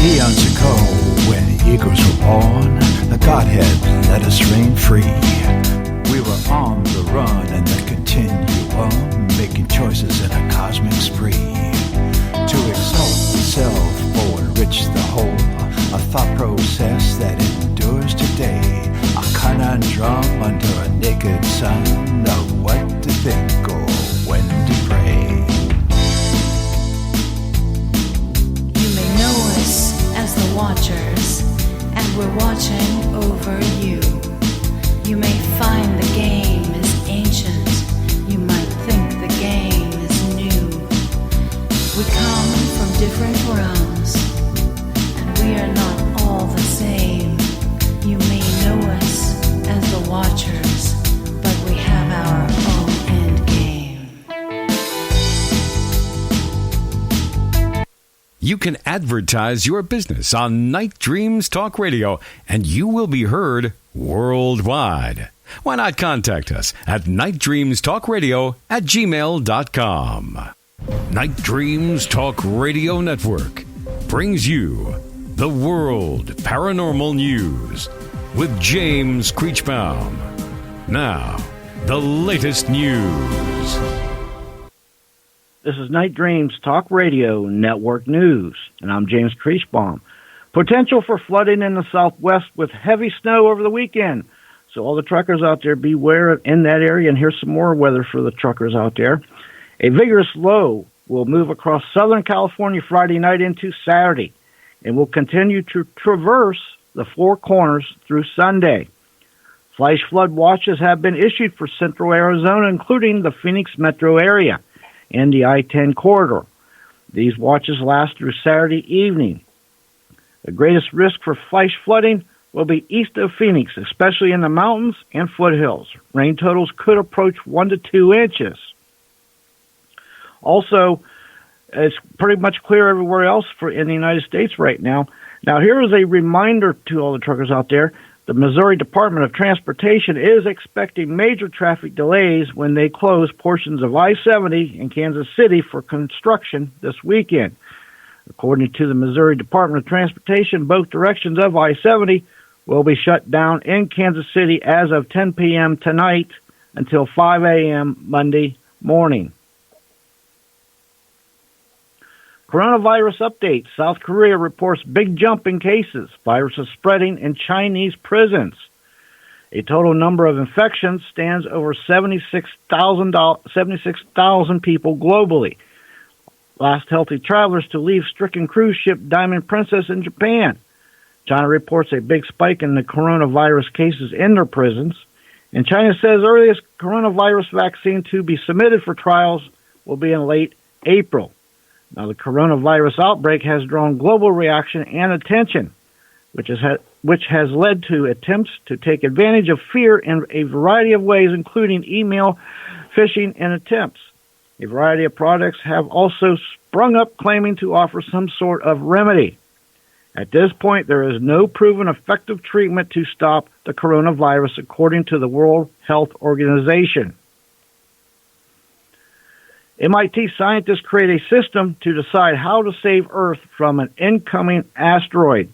Eons ago, when eagles were born, the Godhead let us reign free. We were on the run and the continuum, making choices in a cosmic spree. To exalt the self or enrich the whole, a thought process that endures today. A conundrum under a naked sun of what to think or when to pray. You may know us as the Watchers, and we're watching over you. You may find the game is ancient. You might think the game is new. We come from different realms, and we are not all the same. You may know us as the Watchers, but we have our own end game. You can advertise your business on Night Dreams Talk Radio, and you will be heard worldwide. Why not contact us at nightdreamstalkradio@gmail.com. Night Dreams Talk Radio Network brings you the World Paranormal News with James Creechbaum. Now, the latest news. This is Night Dreams Talk Radio Network News, and I'm James Creechbaum. Potential for flooding in the southwest with heavy snow over the weekend. So all the truckers out there, beware in that area, and here's some more weather for the truckers out there. A vigorous low will move across Southern California Friday night into Saturday, and will continue to traverse the Four Corners through Sunday. Flash flood watches have been issued for central Arizona, including the Phoenix metro area and the I-10 corridor. These watches last through Saturday evening. The greatest risk for flash flooding will be east of Phoenix, especially in the mountains and foothills. Rain totals could approach 1 to 2 inches. Also, it's pretty much clear everywhere else in the United States right now. Now, here is a reminder to all the truckers out there. The Missouri Department of Transportation is expecting major traffic delays when they close portions of I-70 in Kansas City for construction this weekend. According to the Missouri Department of Transportation, both directions of I-70 will be shut down in Kansas City as of 10 p.m. tonight until 5 a.m. Monday morning. Coronavirus update. South Korea reports big jump in cases. Virus is spreading in Chinese prisons. A total number of infections stands over 76,000 people globally. Last healthy travelers to leave stricken cruise ship Diamond Princess in Japan. China reports a big spike in the coronavirus cases in their prisons. And China says earliest coronavirus vaccine to be submitted for trials will be in late April. Now, the coronavirus outbreak has drawn global reaction and attention, which has led to attempts to take advantage of fear in a variety of ways, including email, phishing, and attempts. A variety of products have also sprung up claiming to offer some sort of remedy. At this point, there is no proven effective treatment to stop the coronavirus, according to the World Health Organization. MIT scientists create a system to decide how to save Earth from an incoming asteroid.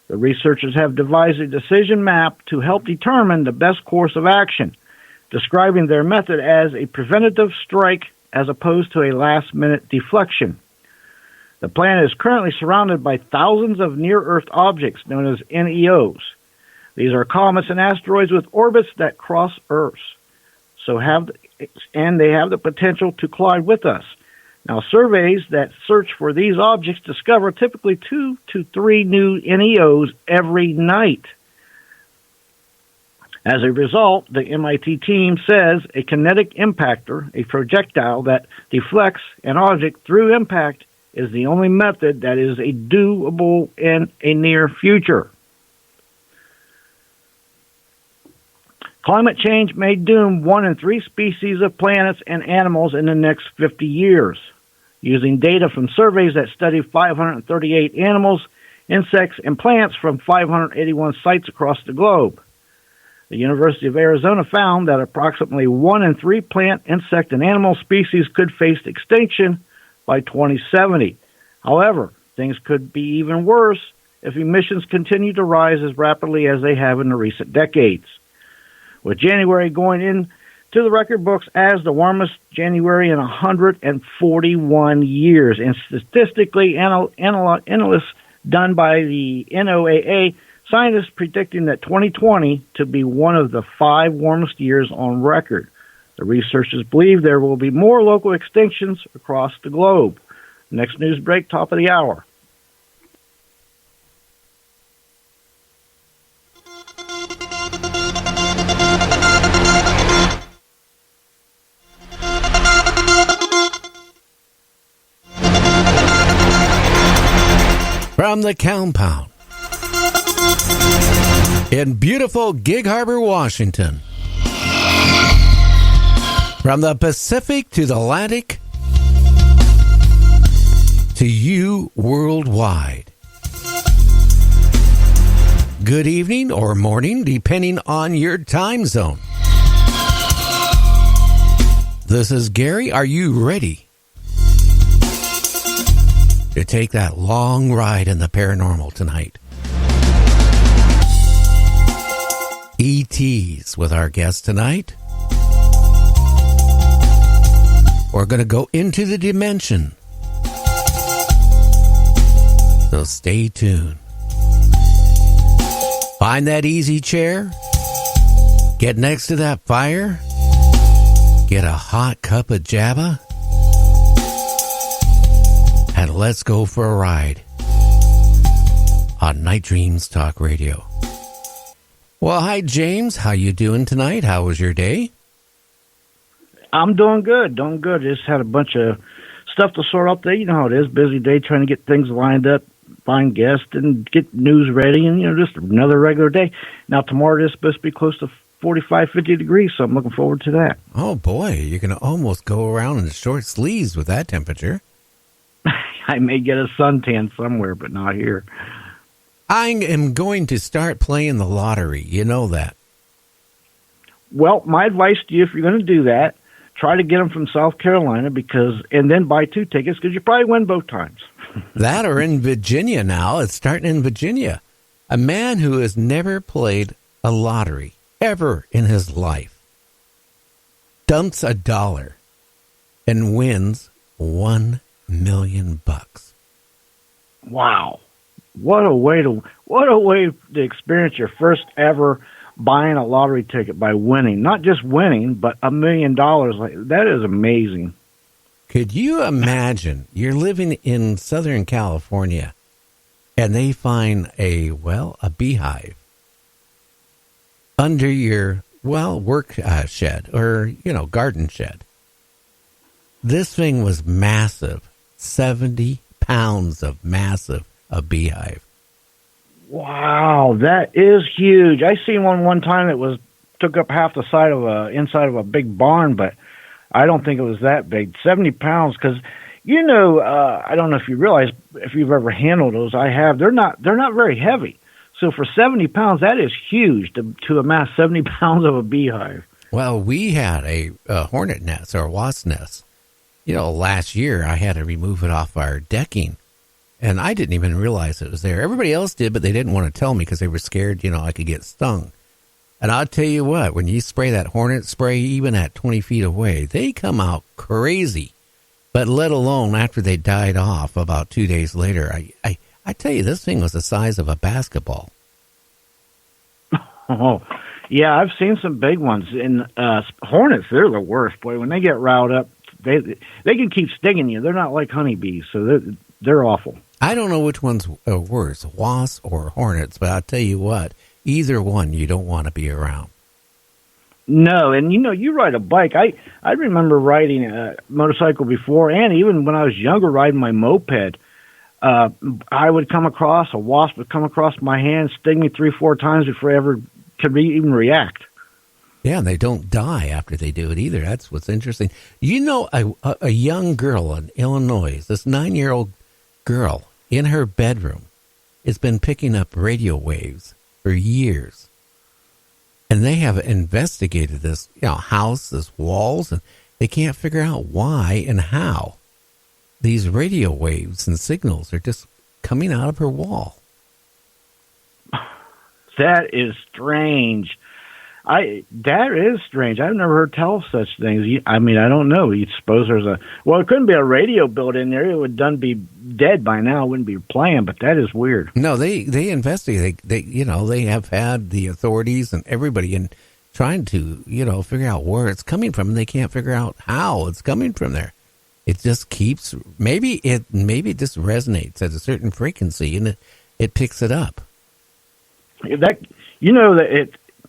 The researchers have devised a decision map to help determine the best course of action, describing their method as a preventative strike as opposed to a last-minute deflection. The planet is currently surrounded by thousands of near-Earth objects known as NEOs. These are comets and asteroids with orbits that cross Earth's. And they have the potential to collide with us. Now, surveys that search for these objects discover typically 2 to 3 new NEOs every night. As a result, the MIT team says a kinetic impactor, a projectile that deflects an object through impact, is the only method that is doable in a near future. Climate change may doom 1 in 3 species of planets and animals in the next 50 years. Using data from surveys that studied 538 animals, insects, and plants from 581 sites across the globe. The University of Arizona found that approximately 1 in 3 plant, insect, and animal species could face extinction by 2070. However, things could be even worse if emissions continue to rise as rapidly as they have in the recent decades. With January going into the record books as the warmest January in 141 years, and statistically analysis done by the NOAA, scientists predicting that 2020 to be one of the 5 warmest years on record. The researchers believe there will be more local extinctions across the globe. Next news break, top of the hour. From the compound in beautiful Gig Harbor, Washington. From the Pacific to the Atlantic to you worldwide. Good evening or morning, depending on your time zone. This is Gary. Are you ready to take that long ride in the paranormal tonight? ETs with our guest tonight. We're going to go into the dimension. So stay tuned. Find that easy chair. Get next to that fire. Get a hot cup of Java. And let's go for a ride on Night Dreams Talk Radio. Well, hi, James. How you doing tonight? How was your day? I'm doing good. Just had a bunch of stuff to sort out there. You know how it is. Busy day trying to get things lined up, find guests, and get news ready, and, just another regular day. Now, tomorrow is supposed to be close to 45, 50 degrees, so I'm looking forward to that. Oh, boy. You're going to almost go around in short sleeves with that temperature. I may get a suntan somewhere, but not here. I am going to start playing the lottery. You know that. Well, my advice to you, if you're going to do that, try to get them from South Carolina, and then buy 2 tickets, because you probably win both times. That or in Virginia now. It's starting in Virginia. A man who has never played a lottery ever in his life dumps $1 and wins $1 million. Wow. What a way to experience your first ever buying a lottery ticket by winning. Not just winning, but $1 million. That is amazing. Could you imagine you're living in Southern California and they find a beehive under your, work shed or, garden shed. This thing was massive, 70 pounds of massive a beehive. Wow, that is huge. I seen one time that took up half the side of inside of a big barn, but I don't think it was that big. 70 pounds, because I don't know if you realize, if you've ever handled those. I have. They're not very heavy. So for 70 pounds, that is huge to amass 70 pounds of a beehive. Well, we had a hornet nest or a wasp nest. Last year I had to remove it off our decking. And I didn't even realize it was there. Everybody else did, but they didn't want to tell me because they were scared, I could get stung. And I'll tell you what, when you spray that hornet spray, even at 20 feet away, they come out crazy. But let alone after they died off about 2 days later, I tell you, this thing was the size of a basketball. Oh, yeah, I've seen some big ones. And hornets, they're the worst. Boy, when they get riled up, they can keep stinging you. They're not like honeybees, so they're awful. I don't know which one's worse, wasps or hornets, but I'll tell you what, either one you don't want to be around. No, and you ride a bike. I remember riding a motorcycle before, and even when I was younger, riding my moped. I would come across, a wasp would come across my hand, sting me 3-4 times before I ever could even react. Yeah, and they don't die after they do it either. That's what's interesting. A young girl in Illinois, this 9-year-old girl in her bedroom has been picking up radio waves for years. And they have investigated this, house, this walls, and they can't figure out why and how these radio waves and signals are just coming out of her wall. That is strange. That is strange. I've never heard tell of such things. I mean, I don't know. You suppose there's it couldn't be a radio built in there. It would done be dead by now. It wouldn't be playing, but that is weird. No, they investigate. They have had the authorities and everybody in trying to, figure out where it's coming from. And they can't figure out how it's coming from there. It just keeps, maybe it just resonates at a certain frequency and it picks it up.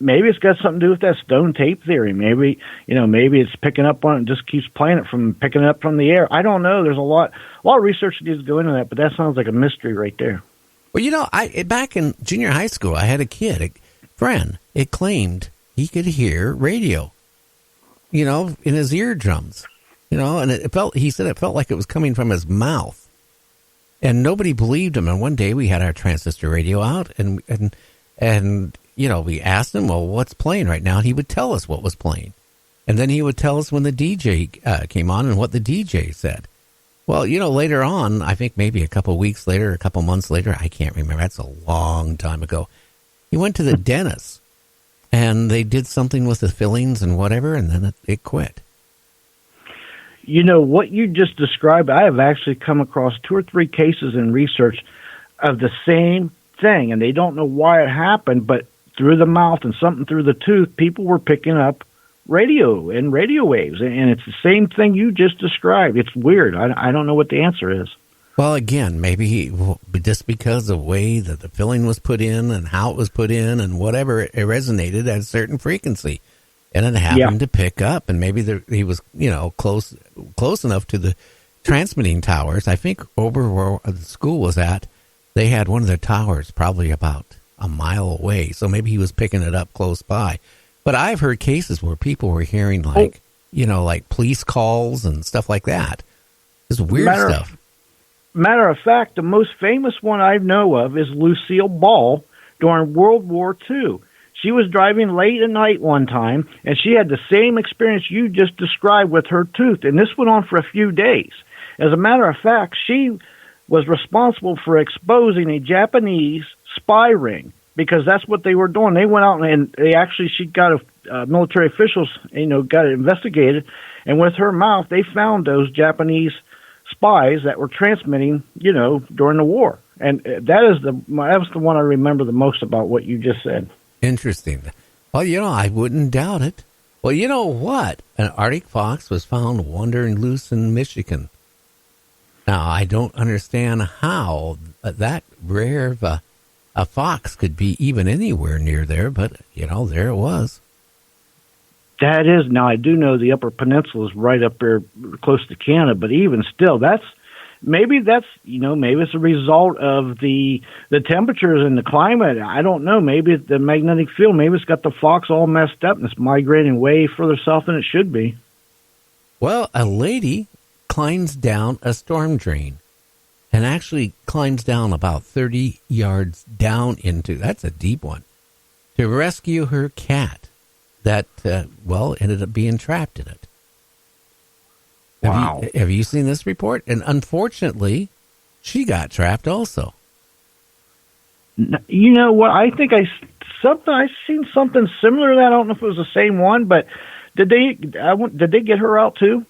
Maybe it's got something to do with that stone tape theory. Maybe it's picking up on it and just keeps playing it from picking it up from the air. I don't know. There's a lot of research that needs to go into that, but that sounds like a mystery right there. Well, back in junior high school, I had a friend. It claimed he could hear radio, in his eardrums, and he said it felt like it was coming from his mouth, and nobody believed him. And one day we had our transistor radio out, and we asked him, well, what's playing right now? And he would tell us what was playing. And then he would tell us when the DJ came on and what the DJ said. Well, later on, I think maybe a couple weeks later, a couple months later, I can't remember. That's a long time ago. He went to the dentist and they did something with the fillings and whatever, and then it quit. What you just described, I have actually come across 2 or 3 cases in research of the same thing, and they don't know why it happened, but through the mouth and something through the tooth, people were picking up radio and radio waves, and it's the same thing you just described. It's weird. I don't know what the answer is. Well, again, maybe just because of the way that the filling was put in and how it was put in and whatever, it resonated at a certain frequency, and it happened to pick up, and maybe he was, close enough to the transmitting towers. I think over where the school was at, they had one of their towers probably about a mile away, so maybe he was picking it up close by. But I've heard cases where people were hearing like police calls and stuff like that. This weird stuff. Matter of fact, the most famous one I know of is Lucille Ball during World War II. She was driving late at night one time, and she had the same experience you just described with her tooth, and this went on for a few days. As a matter of fact, she was responsible for exposing a Japanese spy ring, because that's what they were doing. They went out and she got military officials, got it investigated, and with her mouth, they found those Japanese spies that were transmitting, during the war. And that was the one I remember the most about what you just said. Interesting. Well, I wouldn't doubt it. Well, you know what? An Arctic fox was found wandering loose in Michigan. Now, I don't understand how that rare of a fox could be even anywhere near there, but, there it was. That is. Now, I do know the Upper Peninsula is right up there close to Canada, but even still, maybe it's a result of the temperatures and the climate. I don't know. Maybe the magnetic field, maybe it's got the fox all messed up and it's migrating way further south than it should be. Well, a lady climbs down a storm drain and actually climbs down about 30 yards down that's a deep one, to rescue her cat that, ended up being trapped in it. Wow. Have you seen this report? And unfortunately, she got trapped also. You know what? I think I've seen something similar to that. I don't know if it was the same one, but did they get her out too?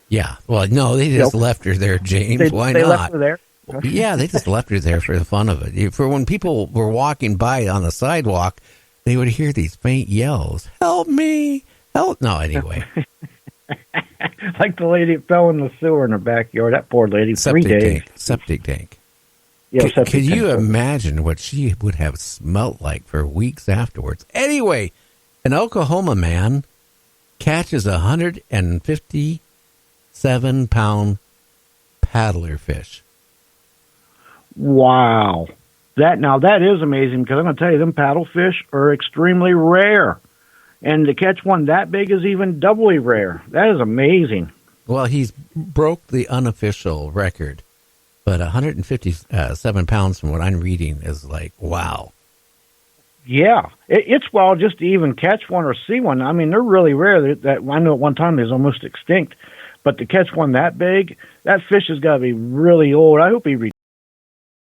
Yeah. Well, no, they just left her there, James. Why they not? Left her there? Yeah, they just left her there for the fun of it. For when people were walking by on the sidewalk, they would hear these faint yells, "Help me! Help!" No, anyway. Like the lady that fell in the sewer in her backyard. That poor lady. Septic 3 days. Septic tank. Yeah, Could you imagine what she would have smelt like for weeks afterwards? Anyway, an Oklahoma man catches a 157-pound paddler fish. Wow. That is amazing, because I'm going to tell you, them paddlefish are extremely rare. And to catch one that big is even doubly rare. That is amazing. Well, he's broke the unofficial record, but 157 pounds from what I'm reading is like, wow. Yeah, it's wild just to even catch one or see one. I mean, they're really rare. That I know at one time they was almost extinct, but to catch one that big, that fish has got to be really old. I hope he